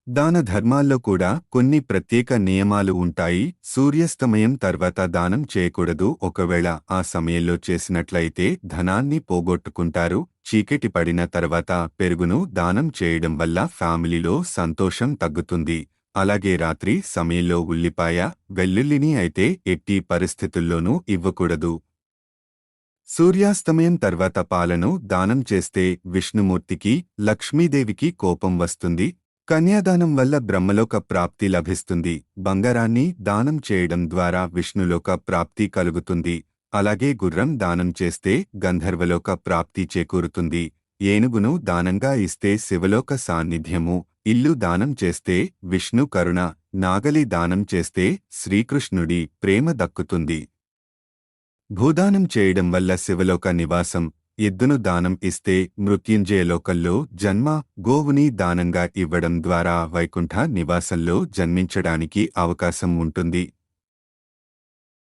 దాన ధర్మాల్లో కూడా కొన్ని ప్రత్యేక నియమాలు ఉంటాయి. సూర్యాస్తమయం తర్వాత దానం చేయకూడదు. ఒకవేళ ఆ సమయంలో చేసినట్లయితే ధనాన్ని పోగొట్టుకుంటారు. చీకటి పడిన తర్వాత పెరుగును దానం చేయడం వల్ల ఫ్యామిలీలో సంతోషం తగ్గుతుంది. అలాగే రాత్రి సమయంలో ఉల్లిపాయ, వెల్లుల్లిని అయితే ఎట్టి పరిస్థితుల్లోనూ ఇవ్వకూడదు. సూర్యాస్తమయం తర్వాత పాలను దానం చేస్తే విష్ణుమూర్తికి, లక్ష్మీదేవికి కోపం వస్తుంది. కన్యాదానం వల్ల బ్రహ్మలోక ప్రాప్తి లభిస్తుంది. బంగారాన్ని దానం చేయడం ద్వారా విష్ణులోక ప్రాప్తి కలుగుతుంది. అలాగే గుర్రం దానం చేస్తే గంధర్వలోక ప్రాప్తి చేకూరుతుంది. ఏనుగును దానంగా ఇస్తే శివలోక సాన్నిధ్యము, ఇల్లు దానం చేస్తే విష్ణు కరుణ, నాగలి దానం చేస్తే శ్రీకృష్ణుడి ప్రేమ దక్కుతుంది. భూదానం చేయడం వల్ల శివలోక నివాసం, ఎద్దును దానం ఇస్తే మృత్యుంజయలోకంలో జన్మ, గోవుని దానంగా ఇవ్వడం ద్వారా వైకుంఠ నివాసంలో జన్మించడానికి అవకాశం ఉంటుంది.